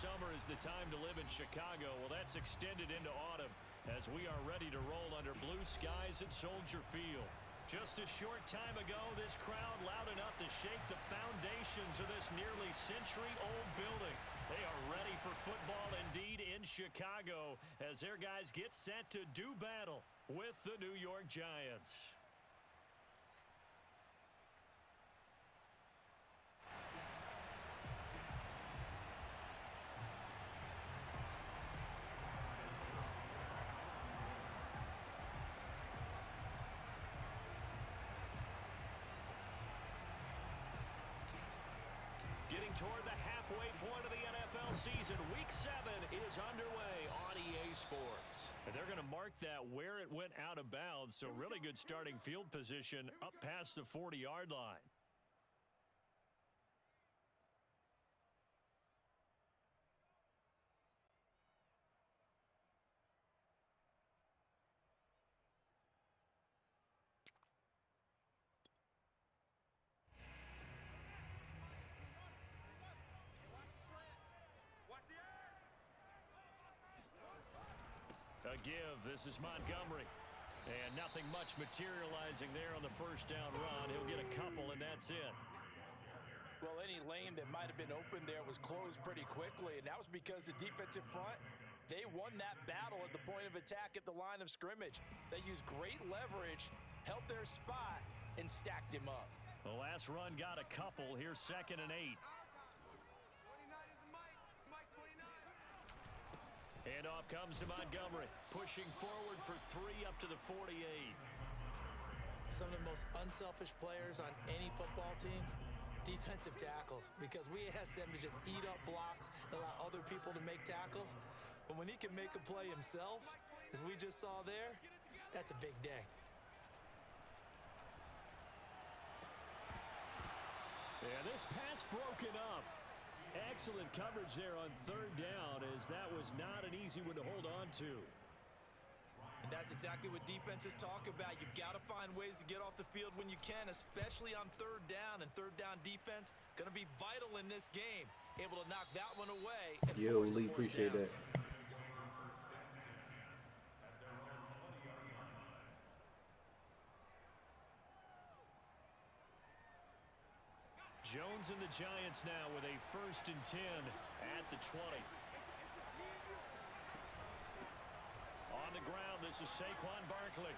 summer is the time to live in Chicago. Well, that's extended into autumn as we are ready to roll under blue skies at Soldier Field. Just a short time ago, this crowd loud enough to shake the foundations of this nearly century-old building. They are ready for football indeed in Chicago as their guys get set to do battle with the New York Giants. Getting toward the halfway point of the NFL season, Week 7 is underway on EA Sports. And they're going to mark that where it went out of bounds, so really good starting field position up past the 40-yard line. A give. This is Montgomery. And nothing much materializing there on the first down run. He'll get a couple, and that's it. Well, any lane that might have been open there was closed pretty quickly, and that was because the defensive front, they won that battle at the point of attack at the line of scrimmage. They used great leverage, held their spot, and stacked him up. The last run got a couple. Here's 2nd and 8. And off comes to Montgomery, pushing forward for 3 up to the 48. Some of the most unselfish players on any football team, defensive tackles, because we ask them to just eat up blocks and allow other people to make tackles. But when he can make a play himself, as we just saw there, that's a big day. Yeah, this pass broken up. Excellent coverage there on 3rd down, as that was not an easy one to hold on to. And that's exactly what defenses talk about. You've got to find ways to get off the field when you can, especially on 3rd down. And 3rd down defense going to be vital in this game. Able to knock that one away. And yo, Lee, appreciate that. Jones and the Giants now with a 1st and 10 at the 20. On the ground, this is Saquon Barkley.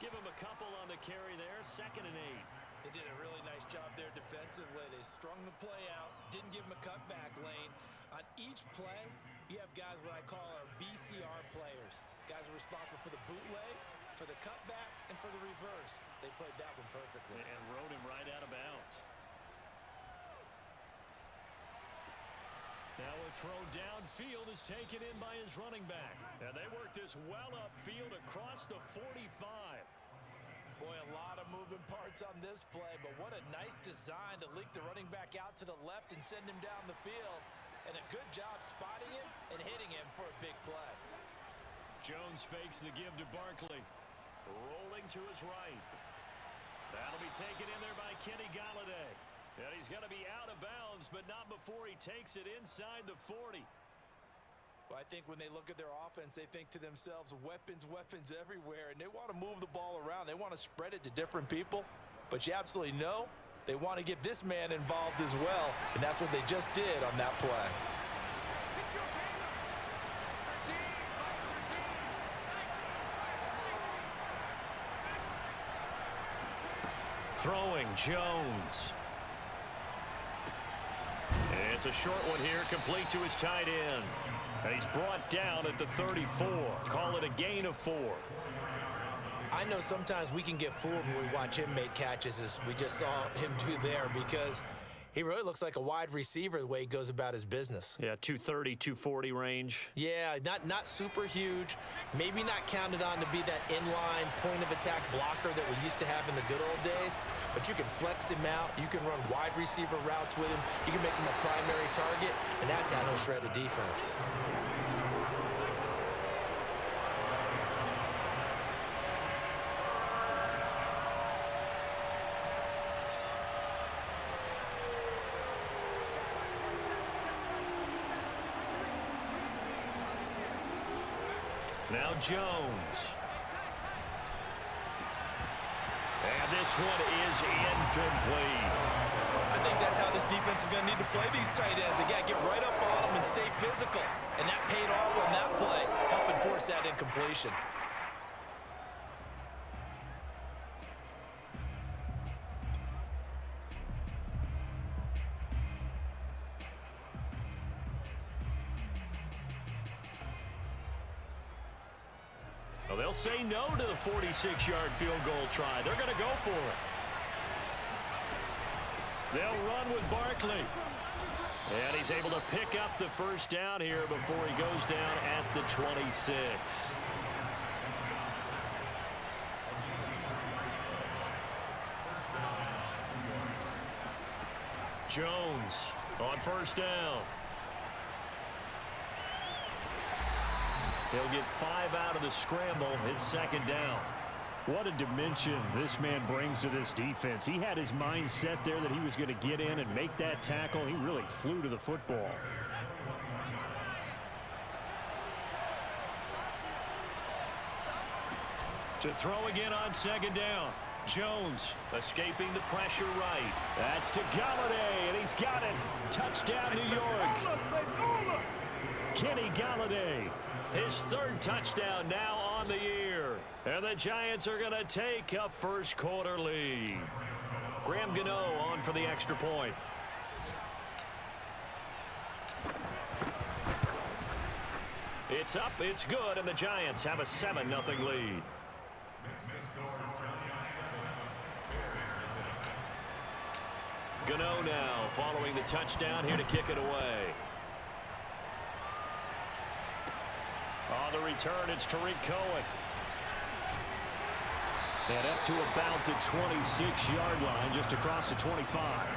Give him a couple on the carry there, 2nd and 8. They did a really nice job there defensively. They strung the play out, didn't give him a cutback lane. On each play, you have guys what I call our BCR players. Guys are responsible for the bootleg, for the cutback, and for the reverse. They played that one perfectly. And rode him right out of bounds. Now a throw downfield is taken in by his running back. And they work this well upfield across the 45. Boy, a lot of moving parts on this play, but what a nice design to leak the running back out to the left and send him down the field. And a good job spotting him and hitting him for a big play. Jones fakes the give to Barkley. Rolling to his right. That'll be taken in there by Kenny Golladay. And he's going to be out of bounds, but not before he takes it inside the 40. Well, I think when they look at their offense, they think to themselves, weapons, weapons everywhere, and they want to move the ball around. They want to spread it to different people, but you absolutely know they want to get this man involved as well, and that's what they just did on that play. Throwing Jones. And it's a short one here, complete to his tight end. And he's brought down at the 34. Call it a gain of 4. I know sometimes we can get fooled when we watch him make catches, as we just saw him do there, because he really looks like a wide receiver the way he goes about his business. Yeah, 230, 240 range. Yeah, not super huge. Maybe not counted on to be that inline point-of-attack blocker that we used to have in the good old days, but you can flex him out. You can run wide receiver routes with him. You can make him a primary target, and that's how he'll shred a defense. Now Jones. And this one is incomplete. I think that's how this defense is going to need to play these tight ends. They got to get right up on them and stay physical. And that paid off on that play, helping force that incompletion. Well, they'll say no to the 46-yard field goal try. They're going to go for it. They'll run with Barkley. And he's able to pick up the first down here before he goes down at the 26. Jones on first down. He'll get 5 out of the scramble. It's second down. What a dimension this man brings to this defense. He had his mind set there that he was going to get in and make that tackle. He really flew to the football. To throw again on second down. Jones escaping the pressure right. That's to Galladay, and he's got it. Touchdown, New York. Kenny Galladay. His third touchdown now on the year. And the Giants are going to take a first quarter lead. Graham Gano on for the extra point. It's up, it's good, and the Giants have a 7-0 lead. Gano now following the touchdown here to kick it away. On the return, it's Tariq Cohen. And up to about the 26-yard line, just across the 25.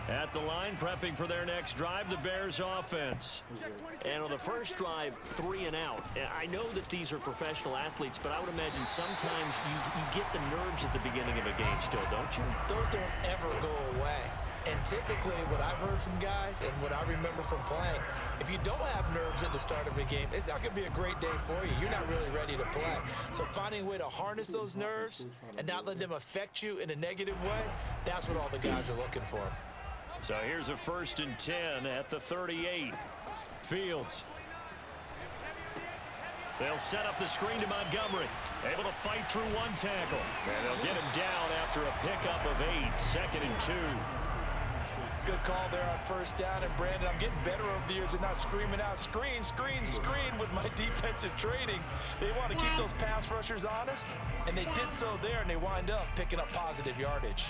At the line, prepping for their next drive, the Bears offense. And on the first drive, 3 and out. I know that these are professional athletes, but I would imagine sometimes you get the nerves at the beginning of a game still, don't you? Those don't ever go away. And typically what I've heard from guys and what I remember from playing, if you don't have nerves at the start of a game, it's not going to be a great day for you. You're not really ready to play. So finding a way to harness those nerves and not let them affect you in a negative way, that's what all the guys are looking for. So here's a 1st and 10 at the 38. Fields. They'll set up the screen to Montgomery. Able to fight through one tackle. And they'll get him down after a pickup of 8. 2nd and 2. Good call there on first down. And Brandon, I'm getting better over the years and not screaming out screen, screen, screen with my defensive training. They want to keep those pass rushers honest, and they did so there, and they wind up picking up positive yardage.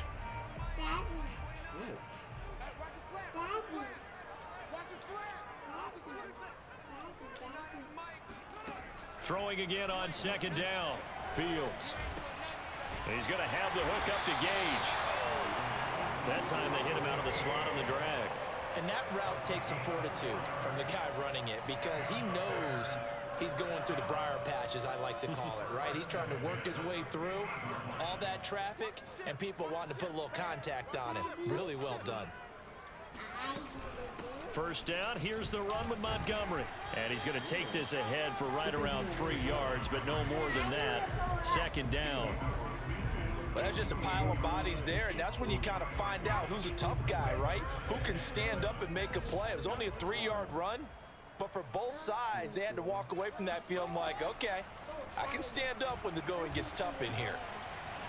Throwing again on second down. Fields. He's going to have the hook up to Gage. That time they hit him out of the slot on the drag. And that route takes some fortitude from the guy running it because he knows he's going through the briar patch, as I like to call it, right? He's trying to work his way through all that traffic and people wanting to put a little contact on it. Really well done. First down, here's the run with Montgomery. And he's going to take this ahead for right around 3 yards, but no more than that. 2nd down. Well, that's just a pile of bodies there, and that's when you kind of find out who's a tough guy, right? Who can stand up and make a play. It was only a 3-yard run, but for both sides, they had to walk away from that feeling like, okay, I can stand up when the going gets tough in here.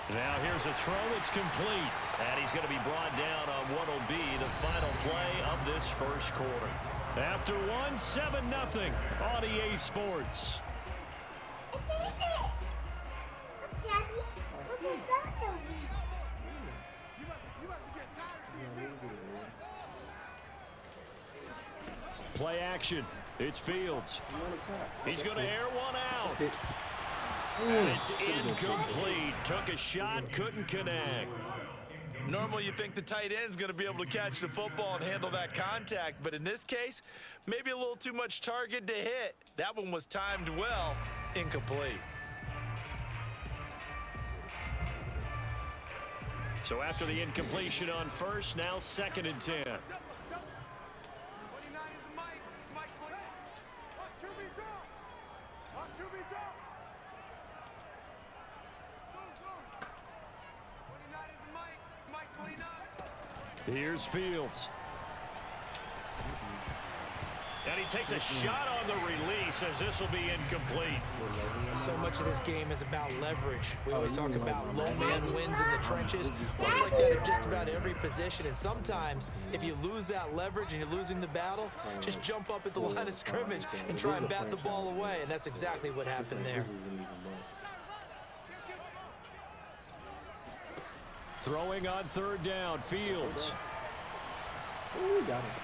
Now here's a throw that's complete. And he's going to be brought down on what will be the final play of this first quarter. After 7-0 on EA Sports. Play action. It's Fields. He's going to air one out. And it's incomplete. Took a shot, couldn't connect. Normally you think the tight end's going to be able to catch the football and handle that contact, but in this case, maybe a little too much target to hit. That one was timed well, incomplete. So after the incompletion on first, now 2nd and 10. Here's Fields. And he takes a shot on the release as this will be incomplete. So much of this game is about leverage. We always talk about low man wins in the trenches. Well, it's like that at just about every position. And sometimes if you lose that leverage and you're losing the battle, just jump up at the line of scrimmage and try and bat the ball away. And that's exactly what happened there. Throwing on 3rd down, Fields. Oh, got it.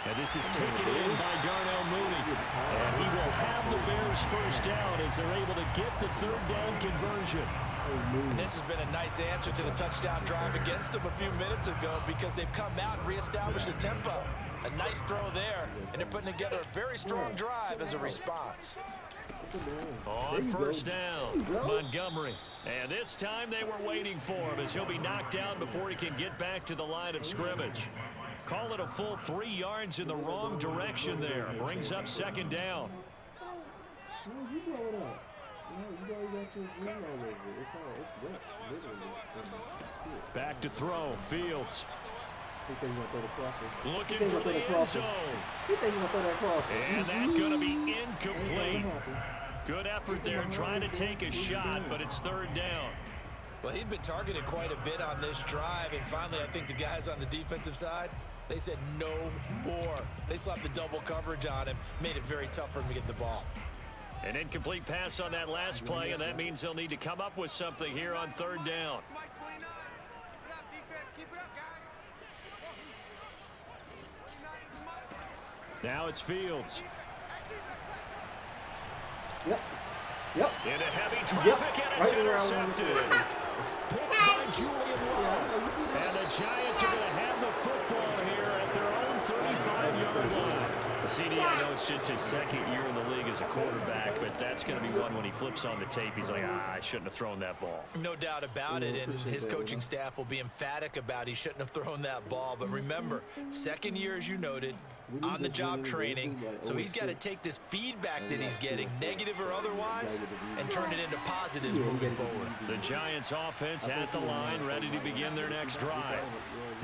And this is taken in by Darnell Mooney. And he will have the Bears first down as they're able to get the 3rd down conversion. And this has been a nice answer to the touchdown drive against them a few minutes ago because they've come out and reestablished the tempo. A nice throw there, and they're putting together a very strong drive as a response. On 1st down, Montgomery. And this time they were waiting for him as he'll be knocked down before he can get back to the line of scrimmage. Call it a full 3 yards in the wrong direction there. Brings up 2nd down. No, you blow it up. No, you already got your green all over it. It's wet, literally. Back to throw, Fields. He thinks he's going to throw the crosser. Looking for the end zone. He thinks he's going to throw that crosser. And that's going to be incomplete. Good effort there trying to take a shot, but it's 3rd down. Well, he'd been targeted quite a bit on this drive, and finally I think the guys on the defensive side, they said no more. They slapped the double coverage on him, made it very tough for him to get the ball. An incomplete pass on that last play, and that means they'll need to come up with something here on 3rd down. Now it's Fields. Yep. Into heavy traffic, and it's intercepted. Picked by Julian Love. And the Giants are going to have the football here at their own 35-yard line. CD, I know it's just his 2nd year in the league as a quarterback, but that's going to be one when he flips on the tape. He's like, I shouldn't have thrown that ball. No doubt about it, and his coaching staff will be emphatic about he shouldn't have thrown that ball. But remember, 2nd year, as you noted, on-the-job training, so he's got to take this feedback that he's getting, negative or otherwise, and turn it into positives moving forward. The Giants offense at the line, ready to begin their next drive.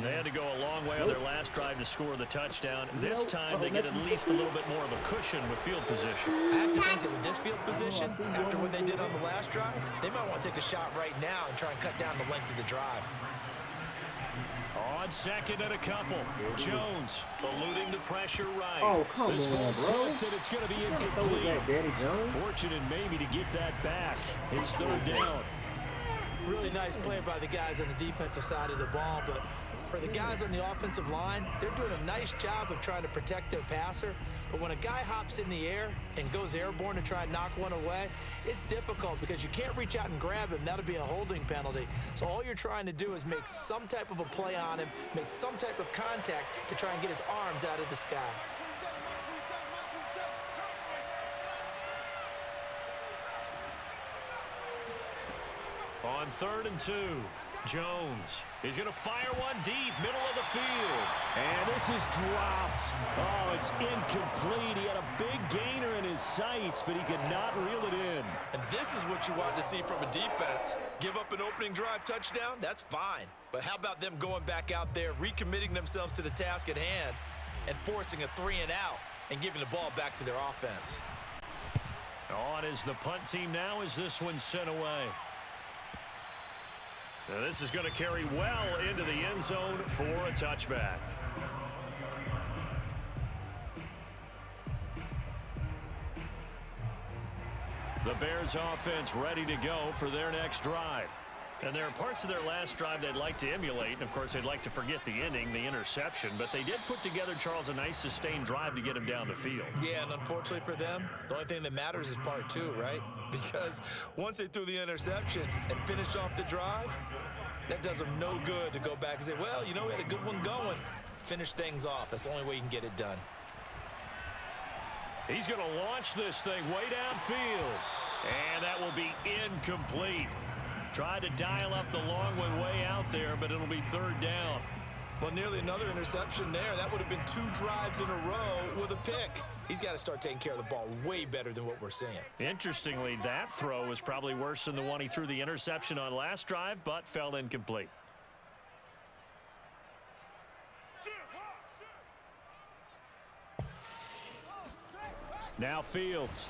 They had to go a long way on their last drive to score the touchdown. This time they get at least a little bit more of a cushion with field position. I have to think that with this field position, after what they did on the last drive, they might want to take a shot right now and try and cut down the length of the drive. On 2nd and a couple, Jones eluding the pressure right. Oh, come this on, ball bro. tipped, and it's going to be What was incomplete. that, Daddy Jones? Fortunate maybe to get that back. It's 3rd down. Really nice play by the guys on the defensive side of the ball, but for the guys on the offensive line, they're doing a nice job of trying to protect their passer. But when a guy hops in the air and goes airborne to try and knock one away, it's difficult because you can't reach out and grab him. That'll be a holding penalty. So all you're trying to do is make some type of a play on him, make some type of contact to try and get his arms out of the sky. On 3rd and 2, Jones. He's going to fire one deep, middle of the field. And this is dropped. Oh, it's incomplete. He had a big gainer in his sights, but he could not reel it in. And this is what you want to see from a defense. Give up an opening drive touchdown, that's fine. But how about them going back out there, recommitting themselves to the task at hand, and forcing a 3-and-out and giving the ball back to their offense? On is the punt team now as this one's sent away. Now this is going to carry well into the end zone for a touchback. The Bears offense ready to go for their next drive. And there are parts of their last drive they'd like to emulate. And, of course, they'd like to forget the ending, the interception. But they did put together, Charles, a nice sustained drive to get him down the field. Yeah, and unfortunately for them, the only thing that matters is part 2, right? Because once they threw the interception and finished off the drive, that does them no good to go back and say, well, you know, we had a good one going. Finish things off. That's the only way you can get it done. He's going to launch this thing way downfield. And that will be incomplete. Tried to dial up the long one way out there, but it'll be third down. Well, nearly another interception there. That would have been 2 drives in a row with a pick. He's got to start taking care of the ball way better than what we're seeing. Interestingly, that throw was probably worse than the one he threw the interception on last drive, but fell incomplete. Now Fields.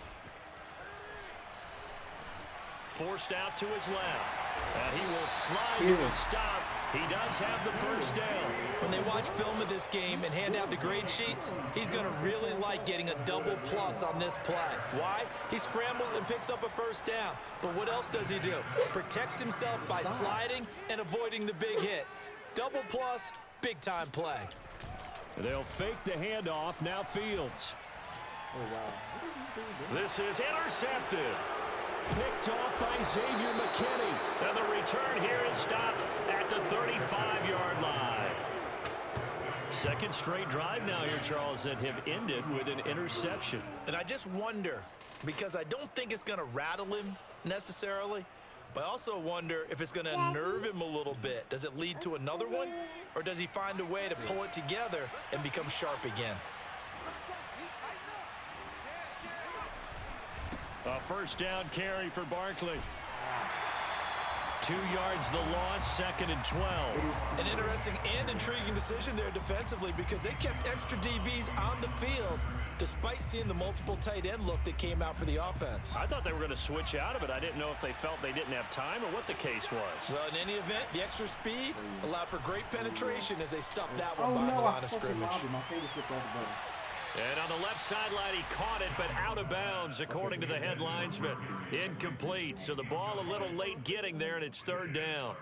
Forced out to his left. And he will slide to a stop. He does have the first down. When they watch film of this game and hand out the grade sheets, he's going to really like getting a double plus on this play. Why? He scrambles and picks up a first down. But what else does he do? Protects himself by sliding and avoiding the big hit. Double plus, big-time play. They'll fake the handoff. Now Fields. Oh, wow. This is intercepted. Picked off by Xavier McKinney. And the return here is stopped at the 35-yard line. Second straight drive now here, Charles, that have ended with an interception. And I just wonder, because I don't think it's going to rattle him necessarily, but I also wonder if it's going to unnerve him a little bit. Does it lead to another one, or does he find a way to pull it together and become sharp again? A first down carry for Barkley. 2 yards the loss, 2nd and 12. An interesting and intriguing decision there defensively because they kept extra DBs on the field despite seeing the multiple tight end look that came out for the offense. I thought they were going to switch out of it. I didn't know if they felt they didn't have time or what the case was. Well, in any event, the extra speed allowed for great penetration as they stuffed that one by the line of scrimmage. My finger slipped off the button. And on the left sideline, he caught it, but out of bounds, according to the head linesman. Incomplete, so the ball a little late getting there, and it's third down.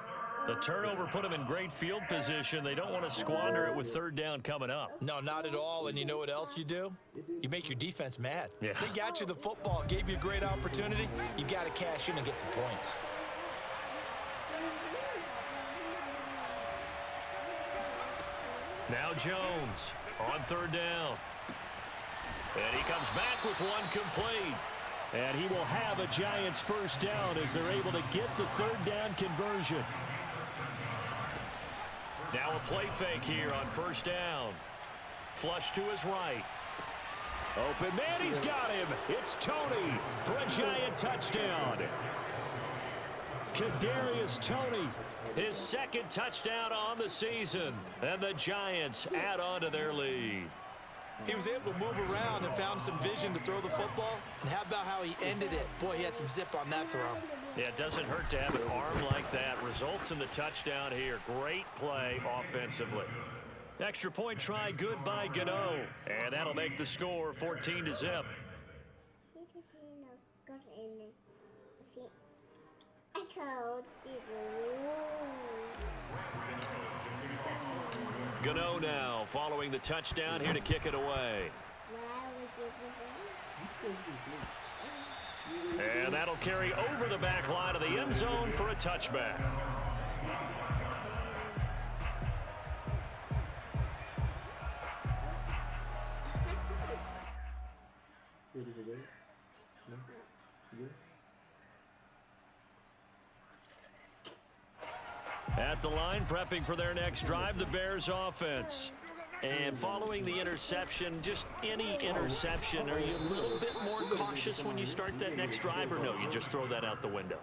The turnover put them in great field position. They don't want to squander it with third down coming up. No, not at all, and you know what else you do? You make your defense mad. Yeah. They got you the football, gave you a great opportunity. You got to cash in and get some points. Now Jones on third down. And he comes back with one complete. And he will have a Giants first down as they're able to get the third down conversion. Now a play fake here on first down. Flush to his right. Open man, he's got him. It's Tony for a Giant touchdown. Kadarius Toney, his second touchdown on the season. And the Giants add on to their lead. He was able to move around and found some vision to throw the football. And how about how he ended it? Boy, he had some zip on that throw. Yeah, it doesn't hurt to have an arm like that. Results in the touchdown here. Great play offensively. Extra point try good by Gano. And that'll make the score 14-0. Gano now following the touchdown here to kick it away. And that'll carry over the back line of the end zone for a touchback. At the line, prepping for their next drive, the Bears offense. And following the interception, just any interception, are you a little bit more cautious when you start that next drive, or no, you just throw that out the window?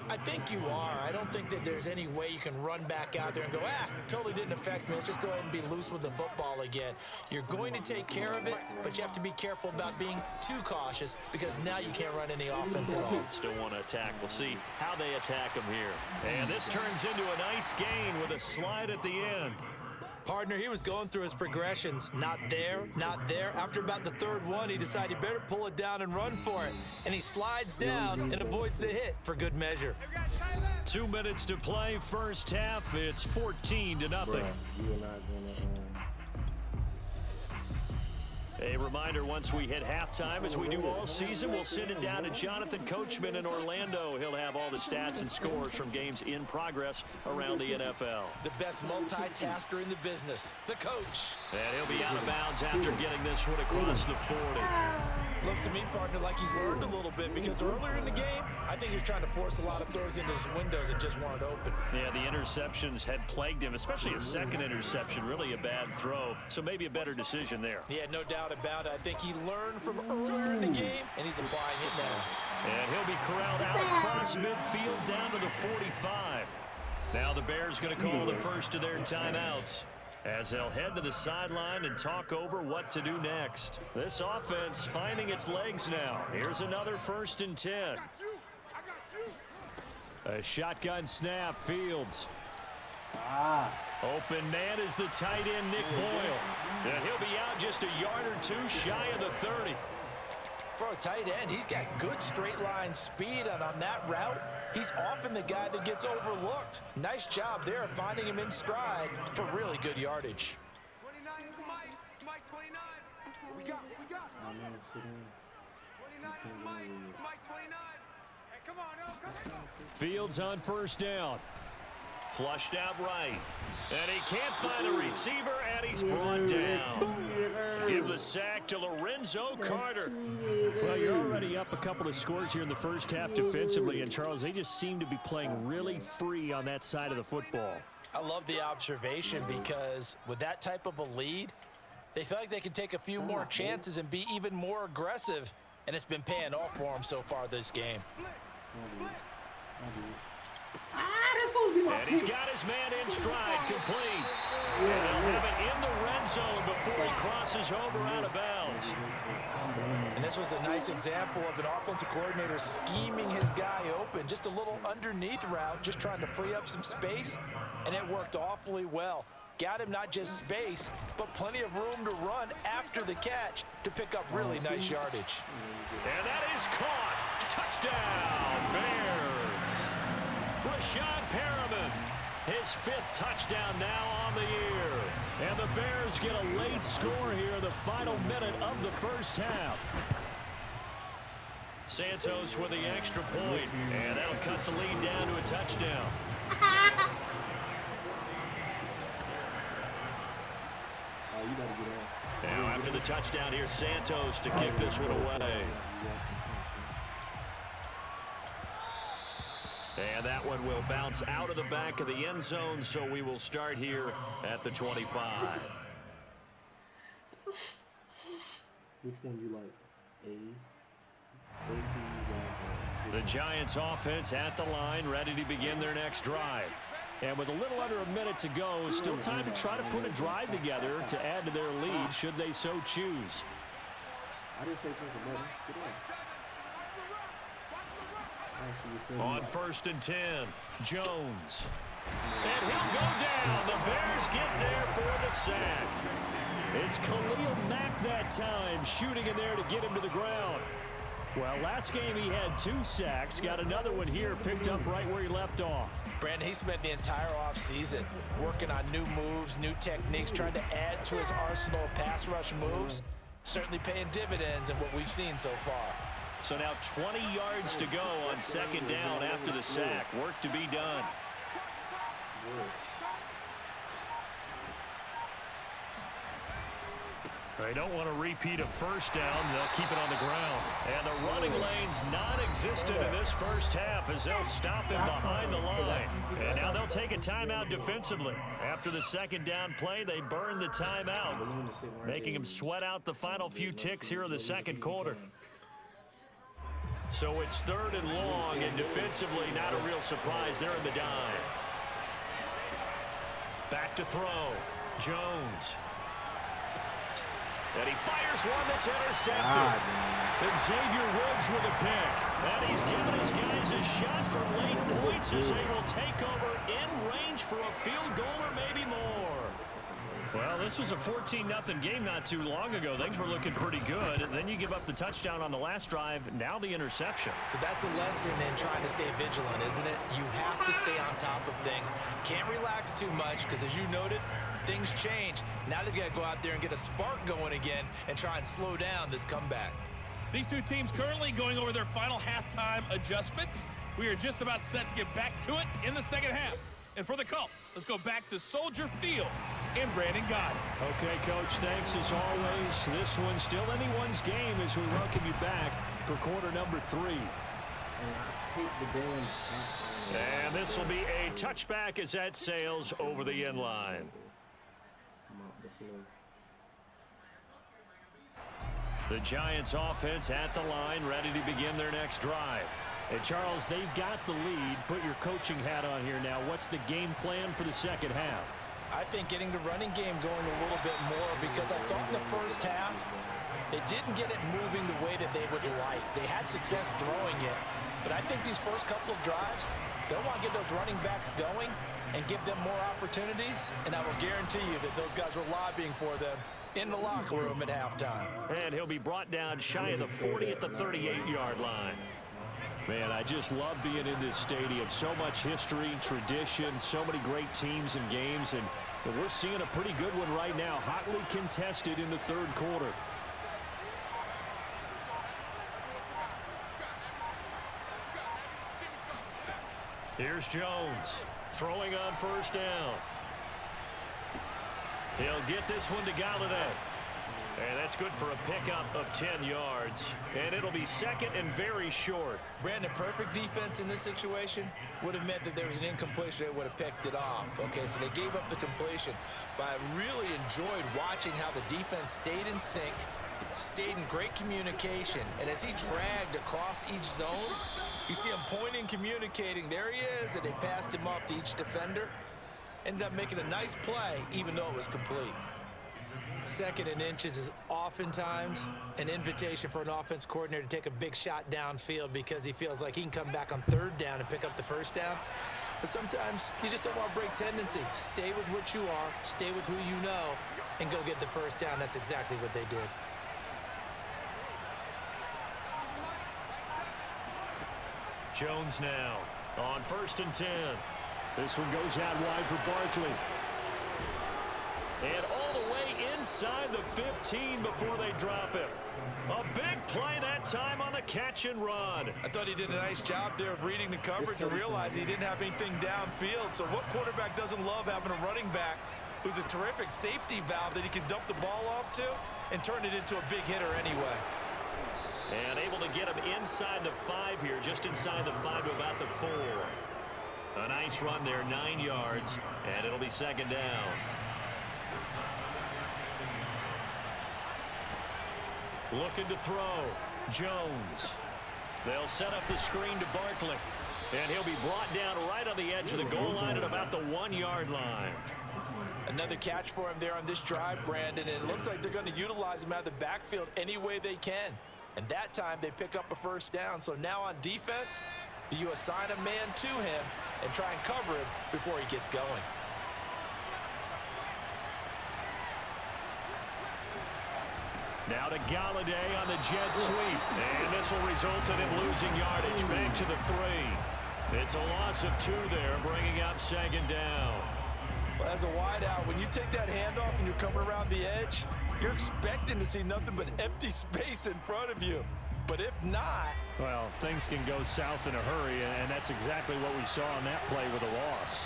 I think you are. I don't think that there's any way you can run back out there and go, totally didn't affect me. Let's just go ahead and be loose with the football again. You're going to take care of it, but you have to be careful about being too cautious because now you can't run any offense at all. Still want to attack. We'll see how they attack them here. And this turns into a nice gain with a slide at the end. Partner, he was going through his progressions. Not there, not there. After about the third one, he decided he better pull it down and run for it. And he slides down and avoids the hit for good measure. 2 minutes to play, first half. It's 14-0. A reminder, once we hit halftime, as we do all season, we'll send it down to Jonathan Coachman in Orlando. He'll have all the stats and scores from games in progress around the NFL. The best multitasker in the business, the coach. And he'll be out of bounds after getting this one across the 40. Looks to me, partner, like he's learned a little bit because earlier in the game, I think he was trying to force a lot of throws into his windows that just weren't open. Yeah, the interceptions had plagued him, especially a second interception, really a bad throw. So maybe a better decision there. Yeah, no doubt about it. I think he learned from earlier in the game, and he's applying it now. And he'll be corralled out across midfield down to the 45. Now the Bears going to call the first of their timeouts, as they'll head to the sideline and talk over what to do next. This offense finding its legs now. Here's another 1st and 10. A shotgun snap, Fields. Open man is the tight end, Nick Boyle. And he'll be out just a yard or two shy of the 30. For a tight end, he's got good straight line speed, and on that route, he's often the guy that gets overlooked. Nice job there finding him in stride for really good yardage. 29 is Mike 29. We got. 29 is Mike 29. Hey, come on, come on. Fields on 1st down. Flushed out right. And he can't find a receiver, and he's brought down. Give the sack to Lorenzo Carter. Well, you're already up a couple of scores here in the first half defensively, and Charles, they just seem to be playing really free on that side of the football. I love the observation because with that type of a lead, they feel like they can take a few more chances and be even more aggressive, and it's been paying off for them so far this game. That's supposed to be my And he's got his man in stride, complete. And he'll have it in the red zone before he crosses over out of bounds. And this was a nice example of an offensive coordinator scheming his guy open. Just a little underneath route, just trying to free up some space, and it worked awfully well. Got him not just space, but plenty of room to run after the catch to pick up really nice yardage. And that is caught. Touchdown, Bears. Brashad Perriman, his 5th touchdown now on the year. And the Bears get a late score here in the final minute of the first half. Santos with the extra point, and that'll cut the lead down to a touchdown. Now after the touchdown, here's Santos to kick this one away. And that one will bounce out of the back of the end zone, so we will start here at the 25. Which one you like? The Giants offense at the line, ready to begin their next drive. And with a little under a minute to go, still time to try to put a drive together to add to their lead should they so choose. I didn't say press a button. Get On 1st and 10, Jones. And he'll go down. The Bears get there for the sack. It's Khalil Mack that time, shooting in there to get him to the ground. Well, last game he had 2 sacks. Got another one here, picked up right where he left off. Brandon, he spent the entire offseason working on new moves, new techniques, trying to add to his arsenal of pass rush moves. Certainly paying dividends in what we've seen so far. So now 20 yards to go on 2nd down after the sack. Work to be done. They don't want to repeat a 1st down. They'll keep it on the ground. And the running lane's non-existent in this first half as they'll stop him behind the line. And now they'll take a timeout defensively. After the 2nd down play, they burn the timeout, making him sweat out the final few ticks here in the 2nd quarter. So it's 3rd and long, and defensively not a real surprise. They're in the dime. Back to throw. Jones. And he fires one that's intercepted. And Xavier Woods with a pick. And he's given his guys a shot for late points as they will take over in range for a field goal or maybe more. Well, this was a 14-0 game not too long ago. Things were looking pretty good. And then you give up the touchdown on the last drive. Now the interception. So that's a lesson in trying to stay vigilant, isn't it? You have to stay on top of things. Can't relax too much because, as you noted, things change. Now they've got to go out there and get a spark going again and try and slow down this comeback. These two teams currently going over their final halftime adjustments. We are just about set to get back to it in the second half. And for the call, let's go back to Soldier Field and Brandon Gott. Okay, Coach, thanks as always. This one's still anyone's game as we welcome you back for quarter number 3. And this will be a touchback as that sails over the end line. The Giants offense at the line, ready to begin their next drive. And Charles, they've got the lead. Put your coaching hat on here now. What's the game plan for the second half? I think getting the running game going a little bit more, because I thought in the first half they didn't get it moving the way that they would like. They had success throwing it, but I think these first couple of drives, they'll want to get those running backs going and give them more opportunities, and I will guarantee you that those guys were lobbying for them in the locker room at halftime. And he'll be brought down shy of the 40 at the 38-yard line. Man, I just love being in this stadium. So much history, tradition, so many great teams and games, and we're seeing a pretty good one right now, hotly contested in the third quarter. Here's Jones, throwing on first down. He'll get this one to Galladay. And that's good for a pickup of 10 yards. And it'll be second and very short. Brandon, perfect defense in this situation would have meant that there was an incompletion. They would have picked it off. Okay, so they gave up the completion. But I really enjoyed watching how the defense stayed in sync, stayed in great communication. And as he dragged across each zone, you see him pointing, communicating. There he is, and they passed him off to each defender. Ended up making a nice play, even though it was complete. Second and inches is oftentimes an invitation for an offense coordinator to take a big shot downfield because he feels like he can come back on third down and pick up the first down. But sometimes you just don't want to break tendency. Stay with what you are, stay with who you know, and go get the first down. That's exactly what they did. Jones now on 1st and 10. This one goes out wide for Barkley. And all the way inside the 15 before they drop him. A big play that time on the catch and run. I thought he did a nice job there of reading the coverage and realizing he didn't have anything downfield. So what quarterback doesn't love having a running back who's a terrific safety valve that he can dump the ball off to and turn it into a big hitter anyway? And able to get him inside the 5 here, just inside the 5 to about the 4. A nice run there, 9 yards, and it'll be second down. Looking to throw, Jones. They'll set up the screen to Barkley, and he'll be brought down right on the edge of the goal line at about the 1-yard line. Another catch for him there on this drive, Brandon, and it looks like they're going to utilize him out of the backfield any way they can. And that time they pick up a first down. So now on defense, do you assign a man to him and try and cover him before he gets going? Now to Galladay on the jet sweep. And this will result in him losing yardage back to the 3. It's a loss of 2 there, bringing up second down. Well, as a wideout, when you take that handoff and you're coming around the edge, you're expecting to see nothing but empty space in front of you. But if not... Well, things can go south in a hurry, and that's exactly what we saw on that play with a loss.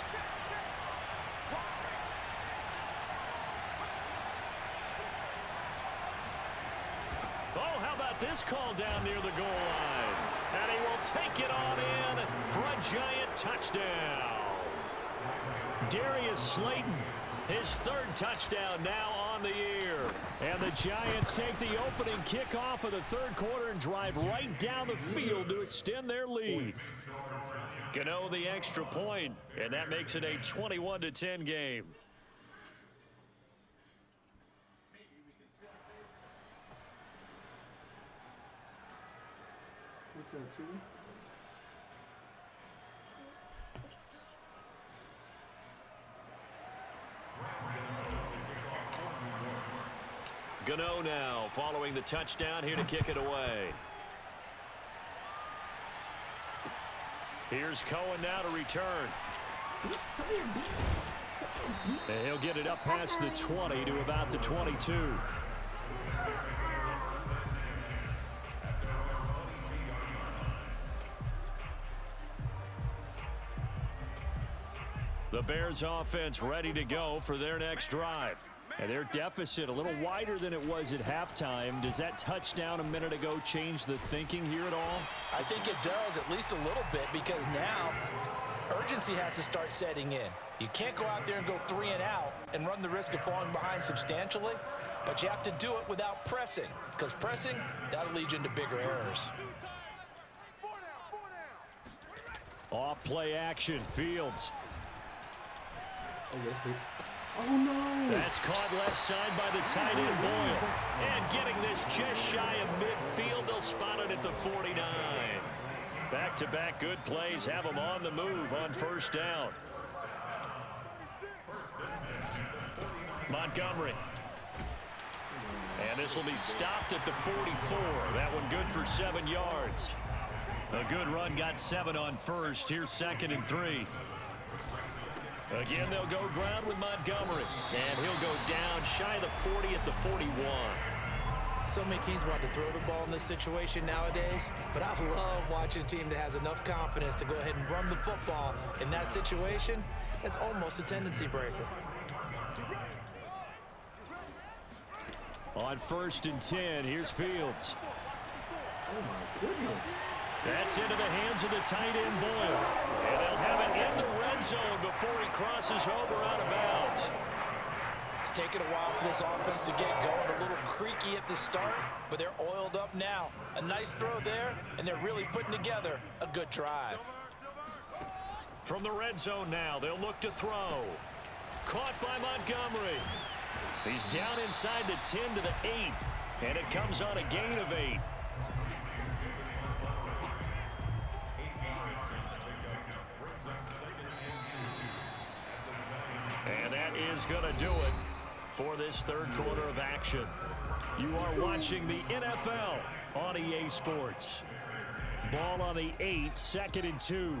Oh, how about this call down near the goal line? And he will take it on in for a giant touchdown. Darius Slayton, his 3rd touchdown now on the year. And the Giants take the opening kickoff of the 3rd quarter and drive right down the field to extend their lead. Gano the extra point, and that makes it a 21-10 game. What's up, Chief? Gano now following the touchdown here to kick it away. Here's Cohen now to return. And he'll get it up past the 20 to about the 22. The Bears offense ready to go for their next drive. And their deficit a little wider than it was at halftime. Does that touchdown a minute ago change the thinking here at all? I think it does, at least a little bit, because now urgency has to start setting in. You can't go out there and go 3 and out and run the risk of falling behind substantially, but you have to do it without pressing, because pressing, that'll lead you into bigger errors. Off play action, Fields. Oh, no. That's caught left side by the tight end, Boyle. And getting this just shy of midfield, they'll spot it at the 49. Back-to-back good plays have them on the move on first down. Montgomery. And this will be stopped at the 44. That one good for 7 yards. A good run got 7 on first. Here's 2nd and 3. Again, they'll go ground with Montgomery. And he'll go down shy of the 40 at the 41. So many teams want to throw the ball in this situation nowadays, but I love watching a team that has enough confidence to go ahead and run the football in that situation. That's almost a tendency breaker. On 1st and 10, here's Fields. Oh, my goodness. That's into the hands of the tight end, Boyle. And they'll have it in the red zone before he crosses over out of bounds. It's taken a while for this offense to get going. A little creaky at the start, but they're oiled up now. A nice throw there, and they're really putting together a good drive. From the red zone now, they'll look to throw. Caught by Montgomery. He's down inside the 10 to the 8, and it comes on a gain of 8. And that is going to do it for this third quarter of action. You are watching the NFL on EA Sports. Ball on the 8, 2nd and 2. Watch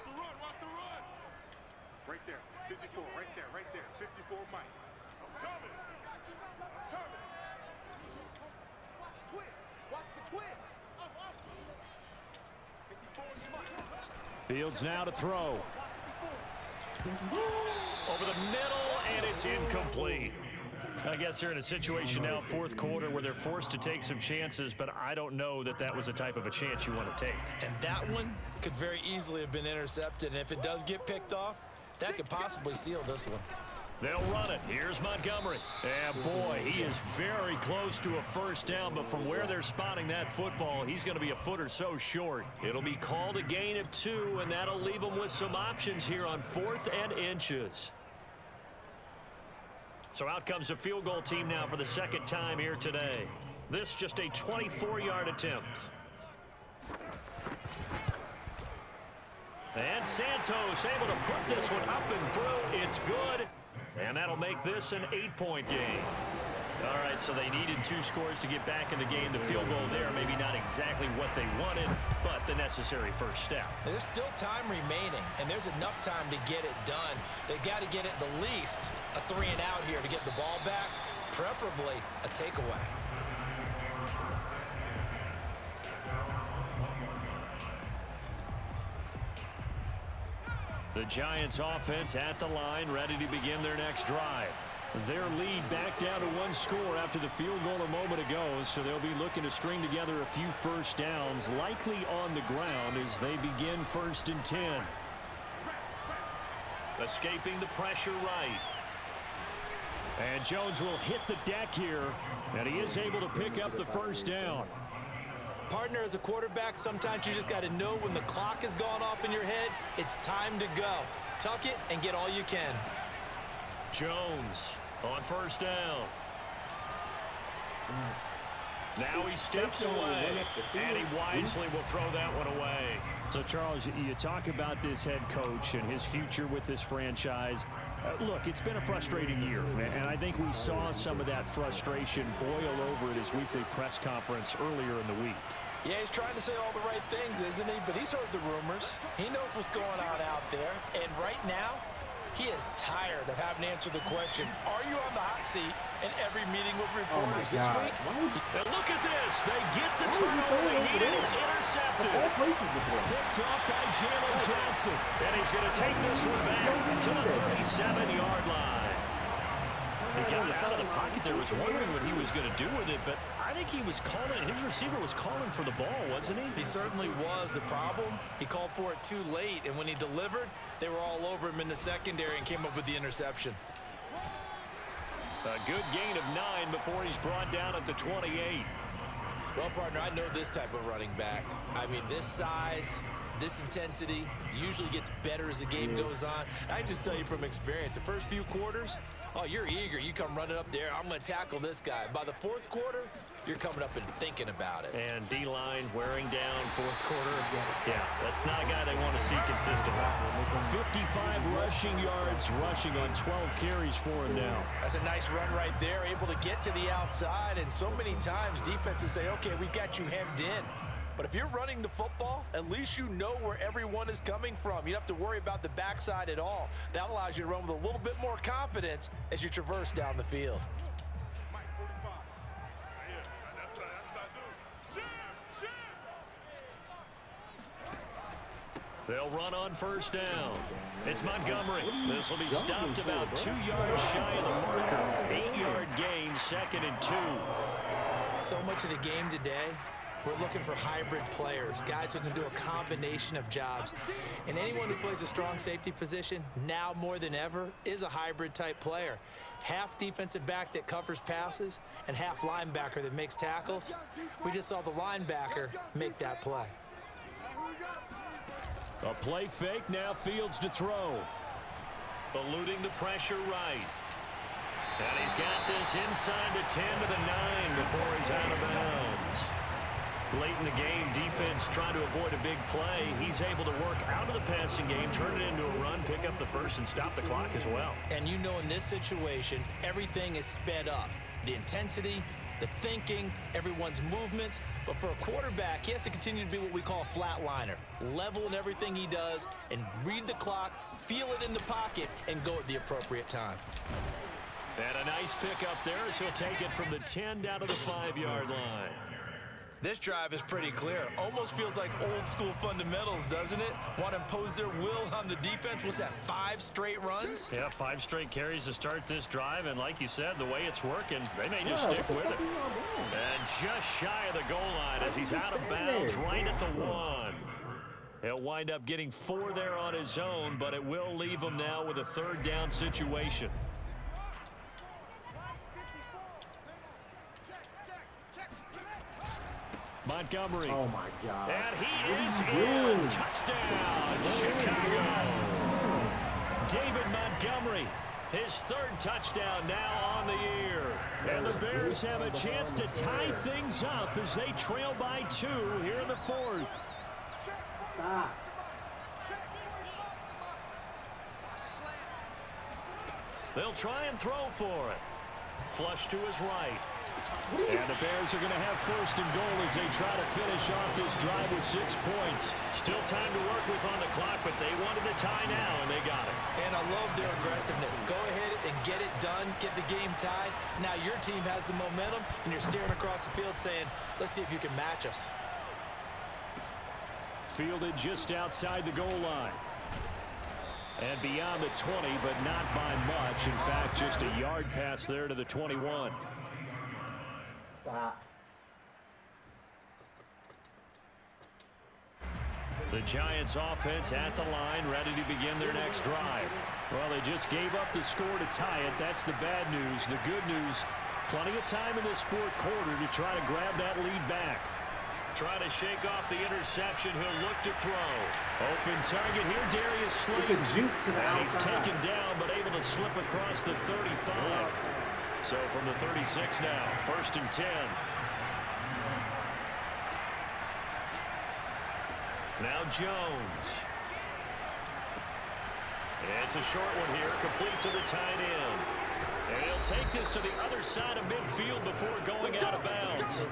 the run, watch the run. Right there, 54, right there, 54 Mike. I'm coming. Coming. Watch the twist. Watch the twist. 54 Mike. Fields now to throw. Over the middle, and it's incomplete. I guess they're in a situation now, 4th quarter, where they're forced to take some chances, but I don't know that that was the type of a chance you want to take. And that one could very easily have been intercepted, and if it does get picked off, that could possibly seal this one. They'll run it. Here's Montgomery. And boy, he is very close to a first down, but from where they're spotting that football, he's going to be a foot or so short. It'll be called a gain of 2, and that'll leave them with some options here on 4th and inches. So out comes the field goal team now for the 2nd time here today. This just a 24-yard attempt. And Santos able to put this one up and through. It's good. And that'll make this an 8-point game. All right, so they needed 2 scores to get back in the game. The field goal there, maybe not exactly what they wanted, but the necessary first step. There's still time remaining, and there's enough time to get it done. They've got to get at the least a 3 and out here to get the ball back, preferably a takeaway. The Giants offense at the line, ready to begin their next drive. Their lead back down to 1 score after the field goal a moment ago, so they'll be looking to string together a few first downs, likely on the ground as they begin 1st and 10. Escaping the pressure right. And Jones will hit the deck here, and he is able to pick up the first down. Partner, as a quarterback, sometimes you just got to know when the clock is going off in your head, it's time to go. Tuck it and get all you can. Jones on first down. Now he steps away, and he wisely will throw that one away. So, Charles, you talk about this head coach and his future with this franchise. Look, it's been a frustrating year, and I think we saw some of that frustration boil over at his weekly press conference earlier in the week. Yeah, he's trying to say all the right things, isn't he? But he's heard the rumors. He knows what's going on out there. And right now, he is tired of having to answer the question, are you on the hot seat? in every meeting with Oh my reporters this God. week. And look at this. They get the Why would you turnover throw they it over need, and there? it's intercepted. All places to throw. Picked off by Jalen Johnson. And he's going to take this one back to the 37-yard line. He got out of the pocket there, was wondering what he was going to do with it, but I think he was calling, his receiver was calling for the ball, wasn't he? He certainly was. The problem, he called for it too late, and when he delivered, they were all over him in the secondary and came up with the interception. A good gain of 9 before he's brought down at the 28. Well, partner, I know this type of running back. I mean, this size, this intensity usually gets better as the game goes on. I just tell you from experience, the first few quarters, oh, you're eager. You come running up there, I'm going to tackle this guy. By the fourth quarter, you're coming up and thinking about it. And D-line wearing down fourth quarter. Yeah, that's not a guy they want to see consistently. 55 rushing yards, rushing on 12 carries for him now. That's a nice run right there, able to get to the outside. And so many times defenses say, okay, we got you hemmed in. But if you're running the football, at least you know where everyone is coming from. You don't have to worry about the backside at all. That allows you to run with a little bit more confidence as you traverse down the field. Mike, 45. Yeah, that's not new. They'll run on first down. It's Montgomery. This will be stopped about 2 yards shy of the marker. 8-yard gain, 2nd and 2. So much of the game today, we're looking for hybrid players, guys who can do a combination of jobs. And anyone who plays a strong safety position, now more than ever, is a hybrid type player. Half defensive back that covers passes and half linebacker that makes tackles. We just saw the linebacker make that play. A play fake, now Fields to throw. Eluding the pressure right. And he's got this inside the 10 to the 9 before he's out of bounds. Late in the game, defense trying to avoid a big play. He's able to work out of the passing game, turn it into a run, pick up the first, and stop the clock as well. And you know in this situation, everything is sped up. The intensity, the thinking, everyone's movements. But for a quarterback, he has to continue to be what we call a flatliner. Level in everything he does and read the clock, feel it in the pocket, and go at the appropriate time. And a nice pick up there as he'll take it from the 10 down to the 5-yard line. This drive is pretty clear. Almost feels like old school fundamentals, doesn't it? Want to impose their will on the defense. What's that, 5 straight runs? Yeah, 5 straight carries to start this drive. And like you said, the way it's working, they may just stick with it. And just shy of the goal line as he's out of bounds right at the 1. He'll wind up getting 4 there on his own, but it will leave him now with a 3rd down situation. Montgomery. Oh my God. And he is in. Touchdown, Chicago. David Montgomery, his 3rd touchdown now on the year. And the Bears have a chance to tie things up as they trail by 2 here in the 4th. Stop. They'll try and throw for it. Flush to his right. And the Bears are going to have 1st and goal as they try to finish off this drive with 6 points. Still time to work with on the clock, but they wanted to tie now, and they got it. And I love their aggressiveness. Go ahead and get it done, get the game tied. Now your team has the momentum, and you're staring across the field saying, let's see if you can match us. Fielded just outside the goal line. And beyond the 20, but not by much. In fact, just a yard pass there to the 21. Stop. The Giants offense at the line, ready to begin their next drive. Well, they just gave up the score to tie it. That's the bad news. The good news, plenty of time in this 4th quarter to try to grab that lead back. Try to shake off the interception. He'll look to throw. Open target here, Darius Slade. It's a juke to the outside. He's taken down, but able to slip across the 35. So from the 36 now, 1st and 10. Now Jones. It's a short one here, complete to the tight end. And he'll take this to the other side of midfield before going out of bounds.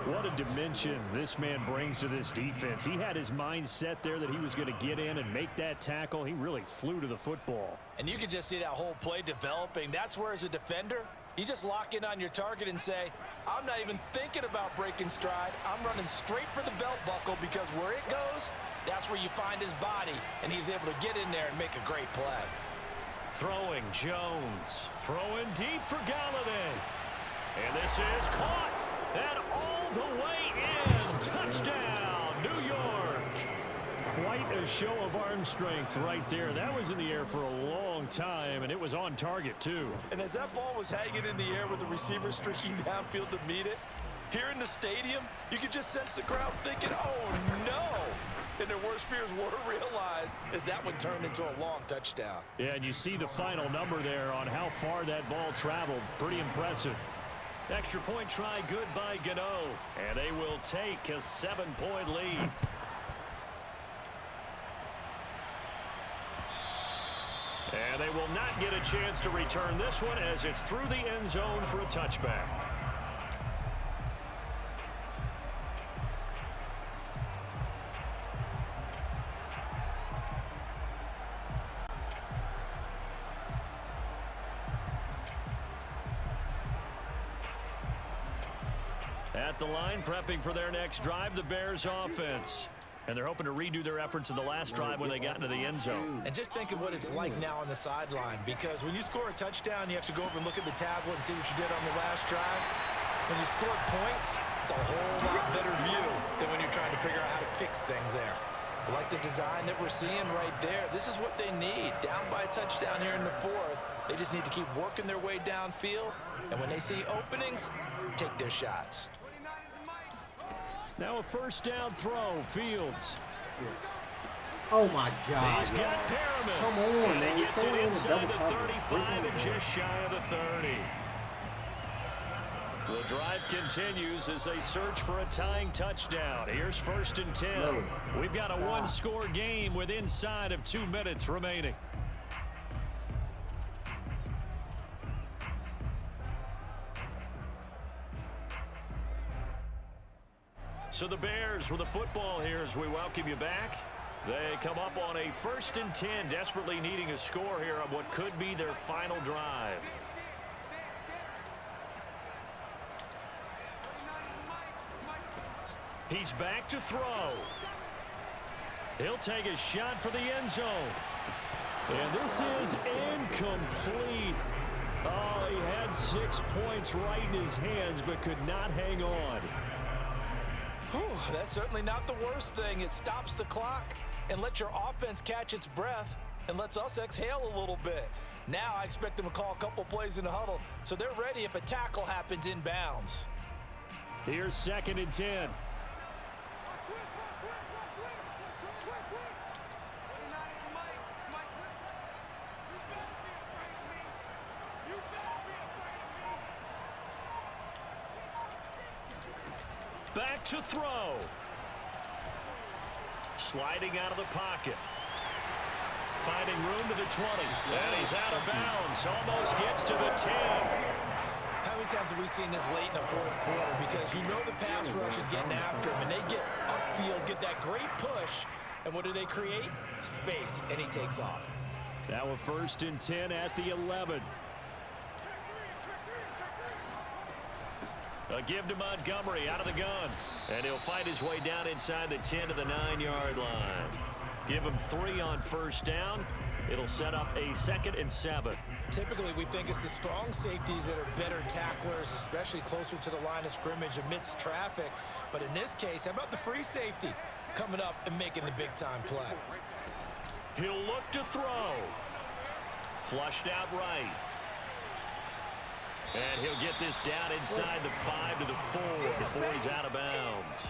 What a dimension this man brings to this defense. He had his mind set there that he was going to get in and make that tackle. He really flew to the football. And you can just see that whole play developing. That's where, as a defender, You just lock in on your target and say, I'm not even thinking about breaking stride. I'm running straight for the belt buckle because where it goes, that's where you find his body. And he was able to get in there and make a great play. Throwing Jones. Throwing deep for Galladay. And this is caught. And all the way in. Touchdown, New York. Quite a show of arm strength right there. That was in the air for a long time, and it was on target, too. And as that ball was hanging in the air with the receiver streaking downfield to meet it, here in the stadium, you could just sense the crowd thinking, oh, no. And their worst fears were realized as that one turned into a long touchdown. Yeah, and you see the final number there on how far that ball traveled. Pretty impressive. Extra point try good by Gano. And they will take a 7-point lead. And they will not get a chance to return this one as it's through the end zone for a touchback. At the line, prepping for their next drive, the Bears offense. And they're hoping to redo their efforts in the last drive when they got into the end zone. And just think of what it's like now on the sideline, because when you score a touchdown, you have to go over and look at the tablet and see what you did on the last drive. When you scored points, it's a whole lot better view than when you're trying to figure out how to fix things there. I like the design that we're seeing right there. This is what they need. Down by a touchdown here in the fourth. They just need to keep working their way downfield. And when they see openings, take their shots. Now a first down throw, Fields. Oh, my God. He's got Perriman. Come on, and man. he gets Stay it on the inside double the cover. 35 and just shy of the 30. The drive continues as they search for a tying touchdown. Here's 1st and 10. No. We've got a one-score game with inside of 2 minutes remaining. So the Bears with the football here as we welcome you back. They come up on a 1st and 10, desperately needing a score here on what could be their final drive. He's back to throw. He'll take a shot for the end zone. And this is incomplete. Oh, he had 6 points right in his hands but could not hang on. Whew, that's certainly not the worst thing. It stops the clock and lets your offense catch its breath and lets us exhale a little bit. Now I expect them to call a couple plays in the huddle so they're ready if a tackle happens inbounds. Here's 2nd and 10. Back to throw. Sliding out of the pocket. Finding room to the 20. And he's out of bounds. Almost gets to the 10. How many times have we seen this late in the fourth quarter? Because you know the pass rush is getting after him, and they get upfield, get that great push, and what do they create? Space, and he takes off. Now a 1st and 10 at the 11. A give to Montgomery out of the gun. And he'll fight his way down inside the 10 to the 9-yard line. Give him 3 on 1st down. It'll set up a 2nd and 7. Typically, we think it's the strong safeties that are better tacklers, especially closer to the line of scrimmage amidst traffic. But in this case, how about the free safety coming up and making the big-time play? He'll look to throw. Flushed out right. And he'll get this down inside the 5 to the 4 before he's out of bounds.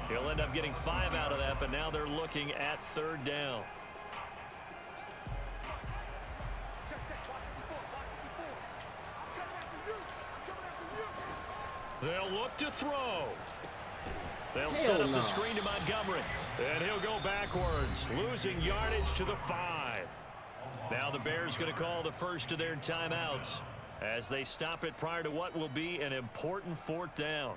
He'll end up getting 5 out of that, but now they're looking at 3rd down. They'll look to throw. They'll set up the screen to Montgomery. And he'll go backwards, losing yardage to the 5. Now the Bears going to call the first of their timeouts as they stop it prior to what will be an important 4th down.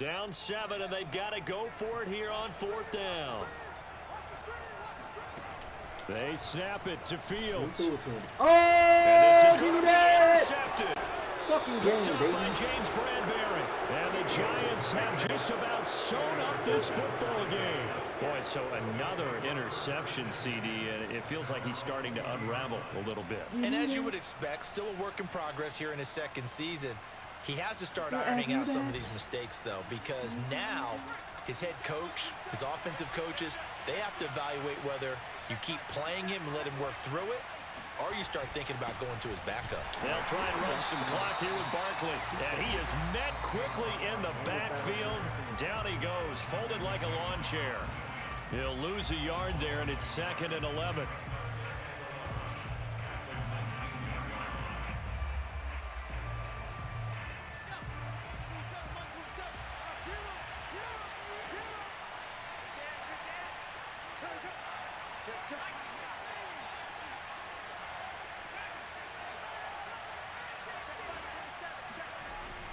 Down 7, and they've got to go for it here on 4th down. They snap it to Fields. Oh, And this is going to be that intercepted. fucking Picked game, up baby. by James Bradbury. And the Giants have just about sewn up this football game. Boy, so another interception, CD, and it feels like he's starting to unravel a little bit. And as you would expect, still a work in progress here in his second season. He has to start ironing out some of these mistakes, though, because now his head coach, his offensive coaches, they have to evaluate whether you keep playing him and let him work through it, or you start thinking about going to his backup. They'll try and run some clock here with Barkley. And he is met quickly in the backfield. Down he goes, folded like a lawn chair. He'll lose a yard there, and it's 2nd and 11.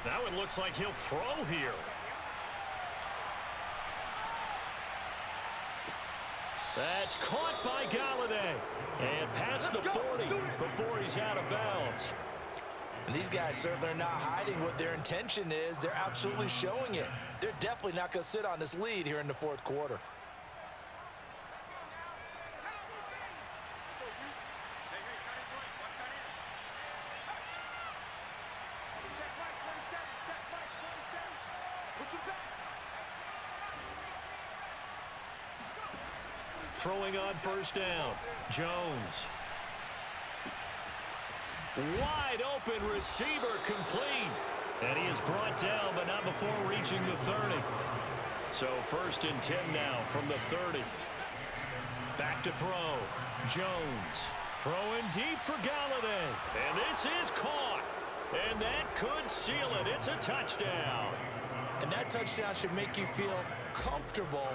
Now it looks like he'll throw here. That's caught by Galladay. And past the 40 before he's out of bounds. And these guys certainly are not hiding what their intention is. They're absolutely showing it. They're definitely not going to sit on this lead here in the 4th quarter. Throwing on 1st down. Jones. Wide open receiver complete. And he is brought down, but not before reaching the 30. So 1st and 10 now from the 30. Back to throw. Jones. Throwing deep for Galladay. And this is caught. And that could seal it. It's a touchdown. And that touchdown should make you feel comfortable.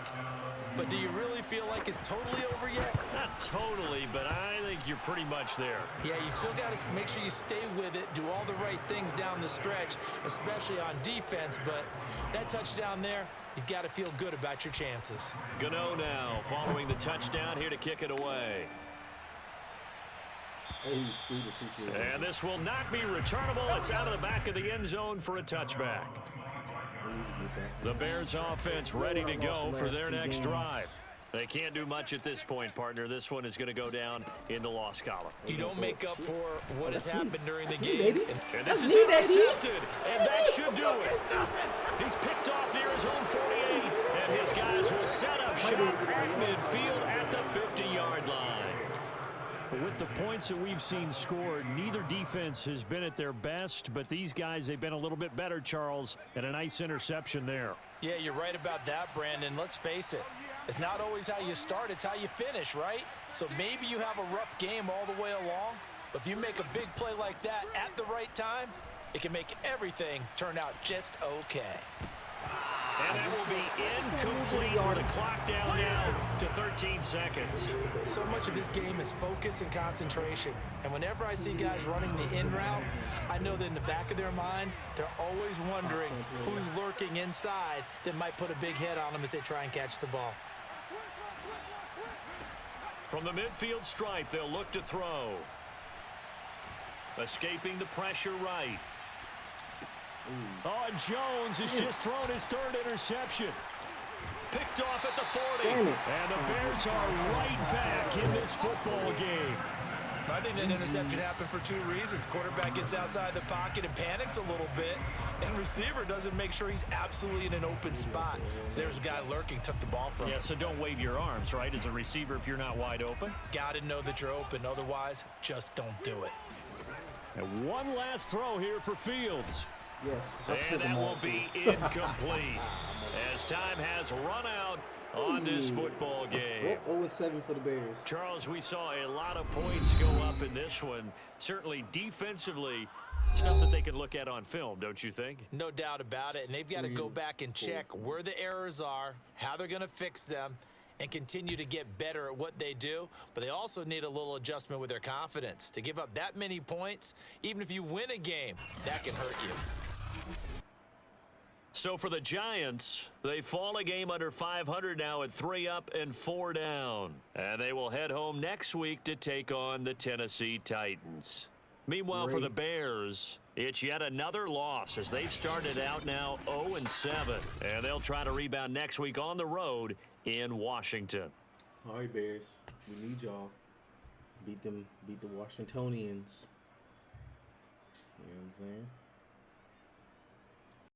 But do you really feel like it's totally over yet? Not totally, but I think you're pretty much there. Yeah, you still got to make sure you stay with it, do all the right things down the stretch, especially on defense. But that touchdown there, you've got to feel good about your chances. Gano now following the touchdown here to kick it away. Hey, Steve, appreciate it. And this will not be returnable. It's out of the back of the end zone for a touchback. The Bears offense ready to go for their next drive. They can't do much at this point, partner. This one is going to go down in the loss column. You don't make up for what has happened during the game. And this is intercepted, and that should do it. He's picked off near his own 48, and his guys will set up shop at midfield at the 50-yard line. With the points that we've seen scored, neither defense has been at their best, but these guys, they've been a little bit better, Charles, and a nice interception there. Yeah, you're right about that, Brandon. Let's face it. It's not always how you start, it's how you finish, right? So maybe you have a rough game all the way along, but if you make a big play like that at the right time, it can make everything turn out just okay. And that will be incomplete with the clock down now to 13 seconds. So much of this game is focus and concentration. And whenever I see guys running the in route, I know that in the back of their mind, they're always wondering who's lurking inside that might put a big hit on them as they try and catch the ball. From the midfield stripe, they'll look to throw. Escaping the pressure right. Oh, Jones has just thrown his 3rd interception. Picked off at the 40. And the Bears are right back in this football game. I think that interception happened for 2 reasons. Quarterback gets outside the pocket and panics a little bit, and receiver doesn't make sure he's absolutely in an open spot. So there's a guy lurking, took the ball from him. Yeah, so don't wave your arms, right, as a receiver if you're not wide open. Got to know that you're open. Otherwise, just don't do it. And one last throw here for Fields. Yes. And that will be incomplete as time has run out on this football game. 0-7 for the Bears. Charles, we saw a lot of points go up in this one. Certainly defensively, stuff that they can look at on film, don't you think? No doubt about it. And they've got to go back and check where the errors are, how they're going to fix them, and continue to get better at what they do. But they also need a little adjustment with their confidence. To give up that many points, even if you win a game, that can hurt you. So for the Giants, they fall a game under 500 now at 3 up and 4 down. And they will head home next week to take on the Tennessee Titans. Meanwhile, for the Bears, it's yet another loss as they've started out now 0-7. And they'll try to rebound next week on the road in Washington. All right, Bears. We need y'all. Beat the Washingtonians. You know what I'm saying?